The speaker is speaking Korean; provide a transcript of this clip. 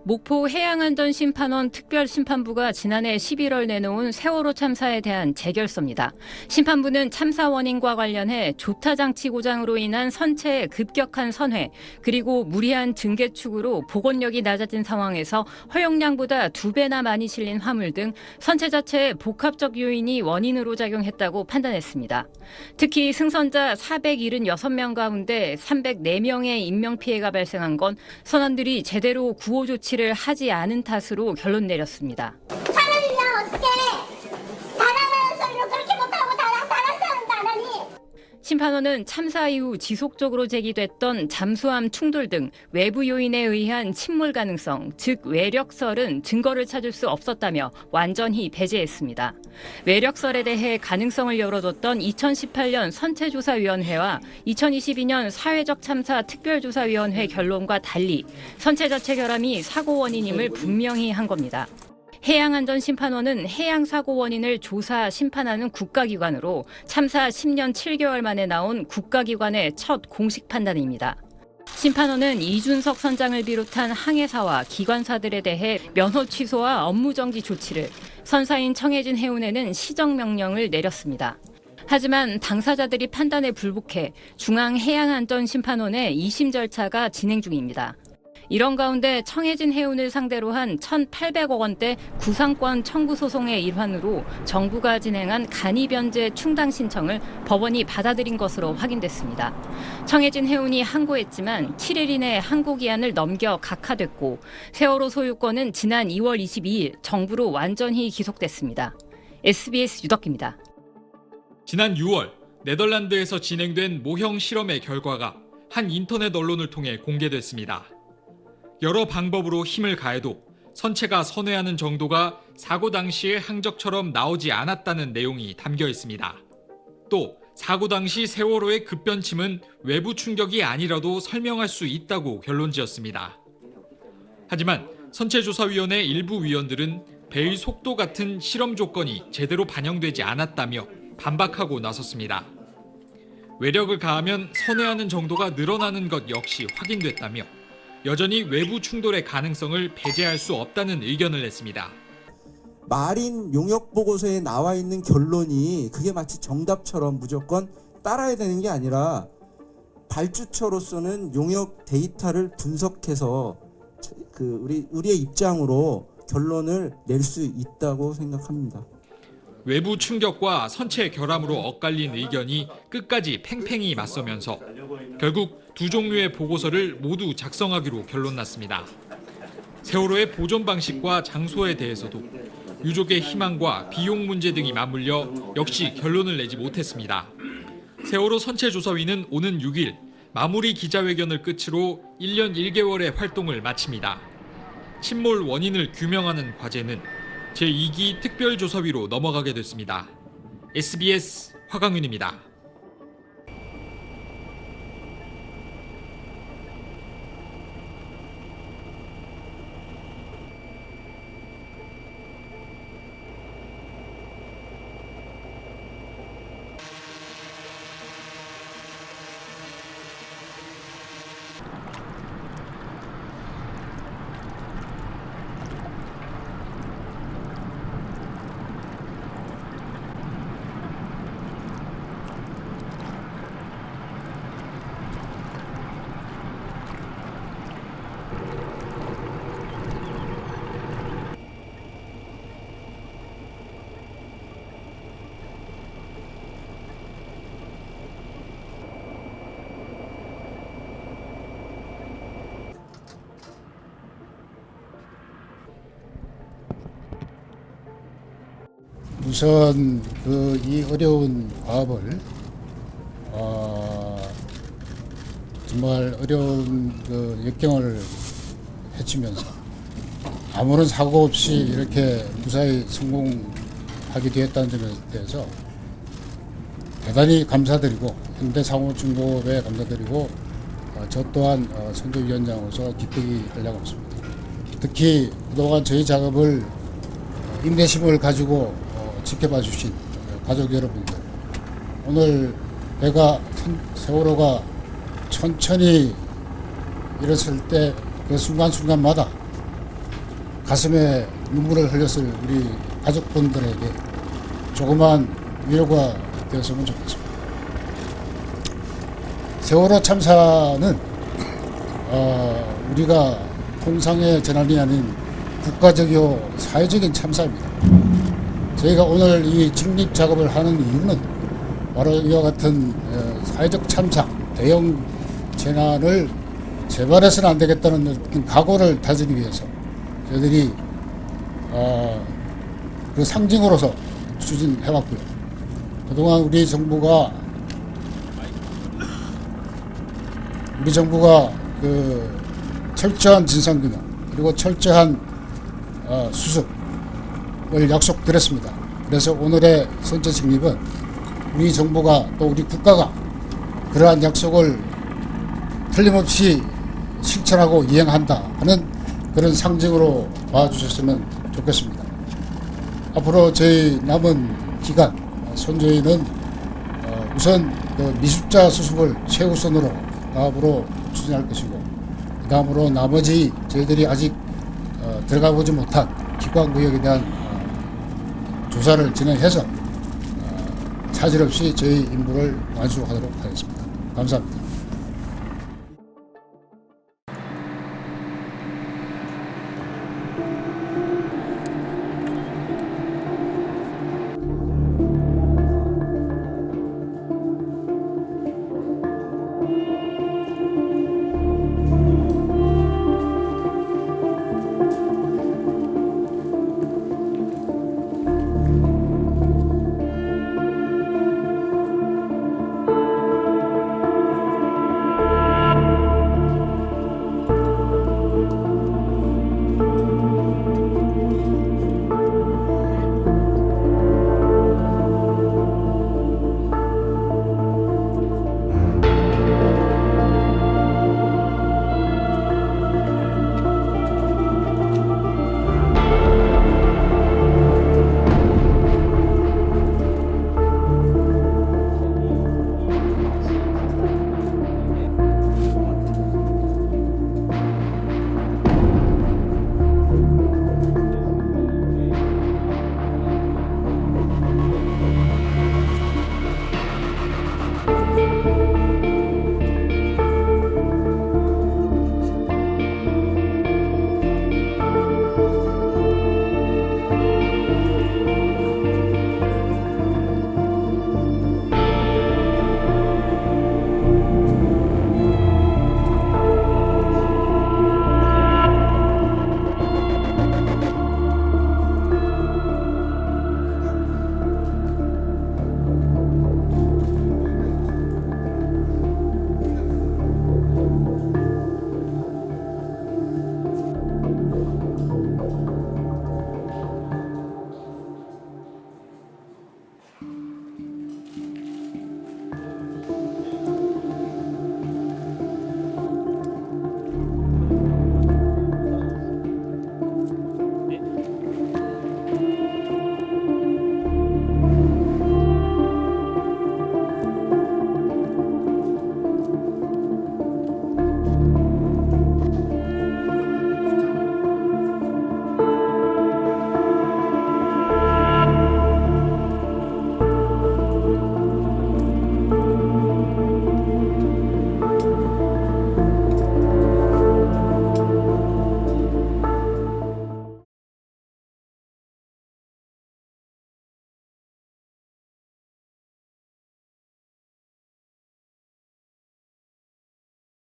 목포 해양안전심판원 특별심판부가 지난해 11월 내놓은 세월호 참사에 대한 재결서입니다. 심판부는 참사 원인과 관련해 조타장치 고장으로 인한 선체의 급격한 선회, 그리고 무리한 증개축으로 복원력이 낮아진 상황에서 허용량보다 2배나 많이 실린 화물 등 선체 자체의 복합적 요인이 원인으로 작용했다고 판단했습니다. 특히 승선자 476명 가운데 304명의 인명피해가 발생한 건 선원들이 제대로 구호 조치를 하지 않은 탓으로 결론 내렸습니다. 사람이면 어떻게 달아나는 소리로 그렇게 못하고 다른 사람도 안 하니. 심판원은 참사 이후 지속적으로 제기됐던 잠수함 충돌 등 외부 요인에 의한 침몰 가능성, 즉 외력설은 증거를 찾을 수 없었다며 완전히 배제했습니다. 외력설에 대해 가능성을 열어뒀던 2018년 선체조사위원회와 2022년 사회적 참사 특별조사위원회 결론과 달리 선체 자체 결함이 사고 원인임을 분명히 한 겁니다. 해양안전심판원은 해양사고 원인을 조사, 심판하는 국가기관으로 참사 10년 7개월 만에 나온 국가기관의 첫 공식 판단입니다. 심판원은 이준석 선장을 비롯한 항해사와 기관사들에 대해 면허 취소와 업무 정지 조치를, 선사인 청해진 해운에는 시정명령을 내렸습니다. 하지만 당사자들이 판단에 불복해 중앙해양안전심판원의 2심 절차가 진행 중입니다. 이런 가운데 청해진 해운을 상대로 한 1,800억 원대 구상권 청구 소송의 일환으로 정부가 진행한 간이변제 충당 신청을 법원이 받아들인 것으로 확인됐습니다. 청해진 해운이 항고했지만 7일 이내 항고 기한을 넘겨 각하됐고 세월호 소유권은 지난 2월 22일 정부로 완전히 기속됐습니다. SBS 유덕기입니다. 지난 6월 네덜란드에서 진행된 모형 실험의 결과가 한 인터넷 언론을 통해 공개됐습니다. 여러 방법으로 힘을 가해도 선체가 선회하는 정도가 사고 당시의 항적처럼 나오지 않았다는 내용이 담겨 있습니다. 또 사고 당시 세월호의 급변침은 외부 충격이 아니라도 설명할 수 있다고 결론지었습니다. 하지만 선체조사위원회 일부 위원들은 배의 속도 같은 실험 조건이 제대로 반영되지 않았다며 반박하고 나섰습니다. 외력을 가하면 선회하는 정도가 늘어나는 것 역시 확인됐다며 여전히 외부 충돌의 가능성을 배제할 수 없다는 의견을 냈습니다. 마린 용역 보고서에 나와 있는 결론이 그게 마치 정답처럼 무조건 따라야 되는 게 아니라 발주처로서는 용역 데이터를 분석해서 우리의 입장으로 결론을 낼 수 있다고 생각합니다. 외부 충격과 선체 결함으로 엇갈린 의견이 끝까지 팽팽히 맞서면서 결국 두 종류의 보고서를 모두 작성하기로 결론났습니다. 세월호의 보존 방식과 장소에 대해서도 유족의 희망과 비용 문제 등이 맞물려 역시 결론을 내지 못했습니다. 세월호 선체조사위는 오는 6일 마무리 기자회견을 끝으로 1년 1개월의 활동을 마칩니다. 침몰 원인을 규명하는 과제는 제2기 특별조사위로 넘어가게 됐습니다. SBS 화강윤입니다. 우선 이 어려운 과업을 정말 어려운 역경을 헤치면서 아무런 사고 없이 이렇게 무사히 성공하게 되었다는 점에 대해서 대단히 감사드리고 현대상호중공업에 감사드리고 저 또한 선조위원장으로서 기특이 하려고 합니다. 특히 그동안 저희 작업을 인내심을 가지고 지켜봐 주신 가족 여러분들, 오늘 배가 세월호가 천천히 일었을 때 그 순간순간마다 가슴에 눈물을 흘렸을 우리 가족분들에게 조그만 위로가 되었으면 좋겠습니다. 세월호 참사는 우리가 통상의 재난이 아닌 국가적이요 사회적인 참사입니다. 저희가 오늘 이 직립 작업을 하는 이유는 바로 이와 같은 사회적 참사, 대형 재난을 재발해서는 안 되겠다는 어떤 각오를 다지기 위해서 저희들이 그 상징으로서 추진해왔고요. 그동안 우리 정부가 그 철저한 진상규명 그리고 철저한 수습을 약속드렸습니다. 그래서 오늘의 선제 직립은 우리 정부가 또 우리 국가가 그러한 약속을 틀림없이 실천하고 이행한다 하는 그런 상징으로 봐주셨으면 좋겠습니다. 앞으로 저희 남은 기간 선조위는 우선 그 미숫자 수습을 최우선으로 다음으로 추진할 것이고 그 다음으로 나머지 저희들이 아직 들어가 보지 못한 기관 구역에 대한 조사를 진행해서 차질 없이 저희 임무를 완수하도록 하겠습니다. 감사합니다.